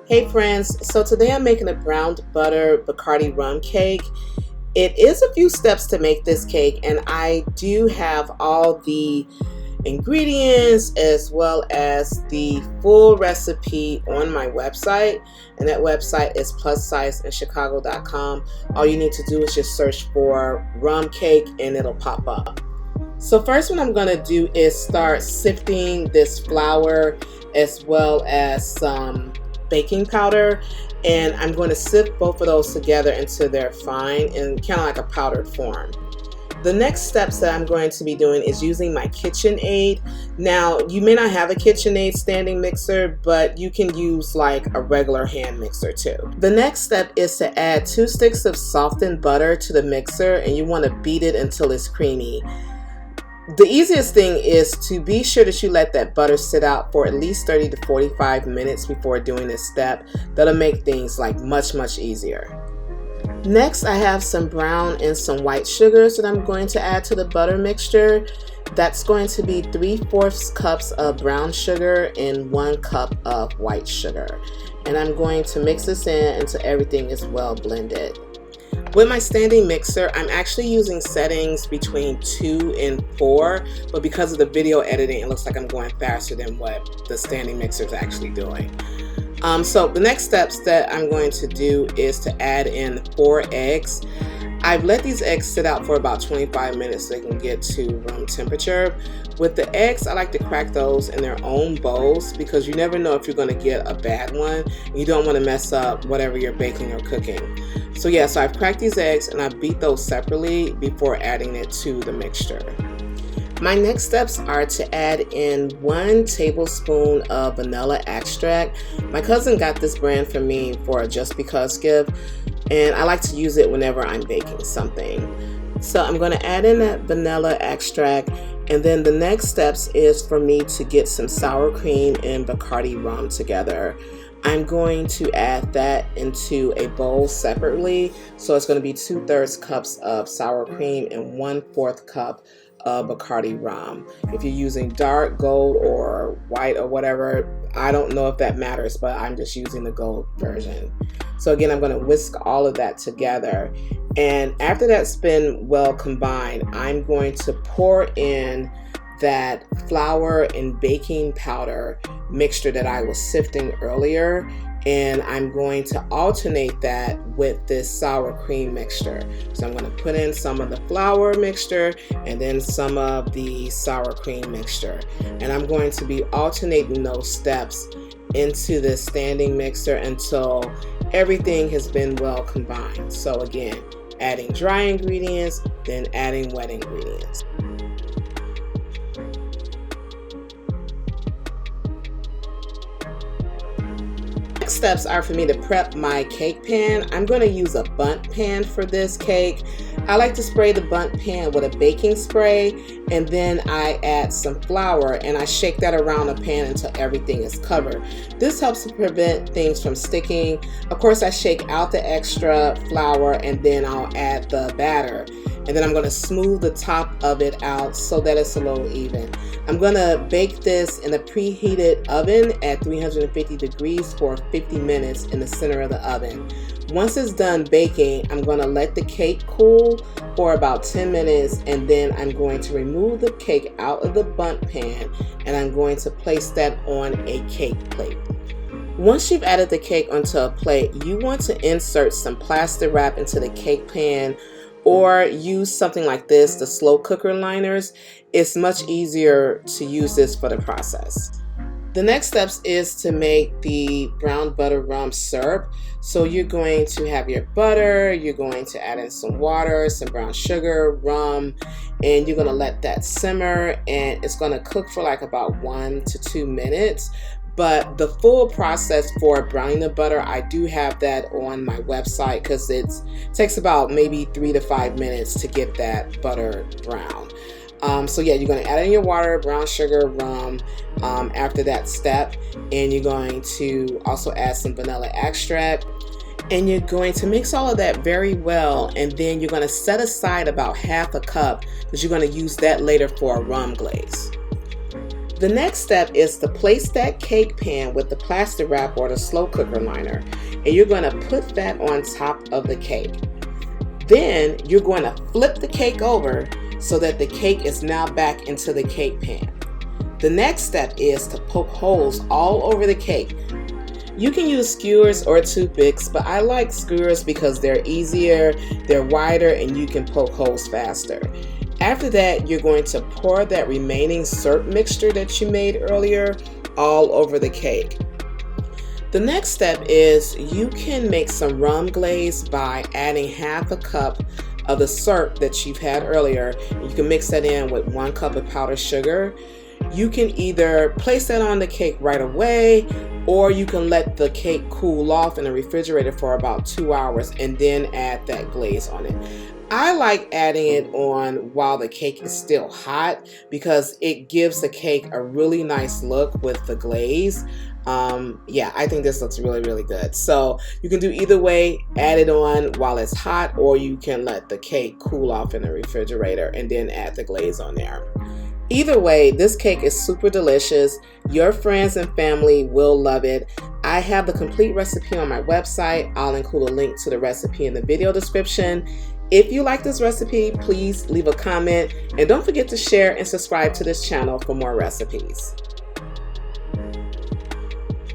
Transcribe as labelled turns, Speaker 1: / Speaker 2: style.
Speaker 1: Hey friends, so today I'm making a brown butter Bacardi rum cake. It is a few steps to make this cake, and I do have all the ingredients as well as the full recipe on my website, and that website is plussizeinchicago.com. All you need to do is just search for rum cake and it'll pop up. So first what I'm going to do is start sifting this flour as well as some baking powder, and I'm going to sift both of those together until they're fine and kind of like a powdered form. The next steps that I'm going to be doing is using my KitchenAid. Now, you may not have a KitchenAid standing mixer, but you can use like a regular hand mixer too. The next step is to add 2 sticks of softened butter to the mixer, and you want to beat it until it's creamy. The easiest thing is to be sure that you let that butter sit out for at least 30 to 45 minutes before doing this step. That'll make things like much easier. Next, I have some brown and some white sugars that I'm going to add to the butter mixture. That's going to be 3/4 cups of brown sugar and 1 cup of white sugar. And I'm going to mix this in until everything is well blended. With my standing mixer, I'm actually using settings between 2 and 4, but because of the video editing, it looks like I'm going faster than what the standing mixer is actually doing. So the next steps that I'm going to do is to add in 4 eggs. I've let these eggs sit out for about 25 minutes so they can get to room temperature. With the eggs, I like to crack those in their own bowls because you never know if you're going to get a bad one. You don't want to mess up whatever you're baking or cooking. So yeah, so I've cracked these eggs and I beat those separately before adding it to the mixture. My next steps are to add in 1 tablespoon of vanilla extract. My cousin got this brand for me for a just because gift, and I like to use it whenever I'm baking something. So I'm going to add in that vanilla extract, and then the next steps is for me to get some sour cream and Bacardi rum together. I'm going to add that into a bowl separately. So it's going to be 2/3 cups of sour cream and 1/4 cup of Bacardi rum. If you're using dark, gold, or white or whatever, I don't know if that matters, but I'm just using the gold version. So again, I'm going to whisk all of that together. And after that's been well combined, I'm going to pour in that flour and baking powder mixture that I was sifting earlier, and I'm going to alternate that with this sour cream mixture. So I'm going to put in some of the flour mixture and then some of the sour cream mixture, and I'm going to be alternating those steps into this standing mixer until everything has been well combined. So again, adding dry ingredients, then adding wet ingredients. Next steps are for me to prep my cake pan. I'm going to use a bundt pan for this cake. I like to spray the bundt pan with a baking spray, and then I add some flour and I shake that around the pan until everything is covered. This helps to prevent things from sticking. Of course, I shake out the extra flour and then I'll add the batter. And then I'm going to smooth the top of it out so that it's a little even. I'm going to bake this in a preheated oven at 350 degrees for 50 minutes in the center of the oven. Once it's done baking, I'm going to let the cake cool for about 10 minutes, and then I'm going to remove the cake out of the bundt pan and I'm going to place that on a cake plate. Once you've added the cake onto a plate, you want to insert some plastic wrap into the cake pan, or use something like this, the slow cooker liners. It's much easier to use this for the process. The next steps is to make the brown butter rum syrup. So you're going to have your butter, you're going to add in some water, some brown sugar, rum, and you're going to let that simmer, and it's going to cook for like about 1 to 2 minutes. But the full process for browning the butter, I do have that on my website because it takes about maybe 3 to 5 minutes to get that butter brown. So yeah, you're going to add in your water, brown sugar, rum after that step, and you're going to also add some vanilla extract. And you're going to mix all of that very well, and then you're going to set aside about 1/2 cup because you're going to use that later for a rum glaze. The next step is to place that cake pan with the plastic wrap or the slow cooker liner, and you're going to put that on top of the cake. Then you're going to flip the cake over so that the cake is now back into the cake pan. The next step is to poke holes all over the cake. You can use skewers or toothpicks, but I like skewers because they're easier, they're wider, and you can poke holes faster. After that, you're going to pour that remaining syrup mixture that you made earlier all over the cake. The next step is you can make some rum glaze by adding half a cup of the syrup that you've had earlier. You can mix that in with 1 cup of powdered sugar. You can either place that on the cake right away, or you can let the cake cool off in the refrigerator for about 2 hours and then add that glaze on it. I like adding it on while the cake is still hot because it gives the cake a really nice look with the glaze. Yeah, I think this looks really, really good. So you can do either way, add it on while it's hot, or you can let the cake cool off in the refrigerator and then add the glaze on there. Either way, this cake is super delicious. Your friends and family will love it. I have the complete recipe on my website. I'll include a link to the recipe in the video description. If you like this recipe, please leave a comment and don't forget to share and subscribe to this channel for more recipes.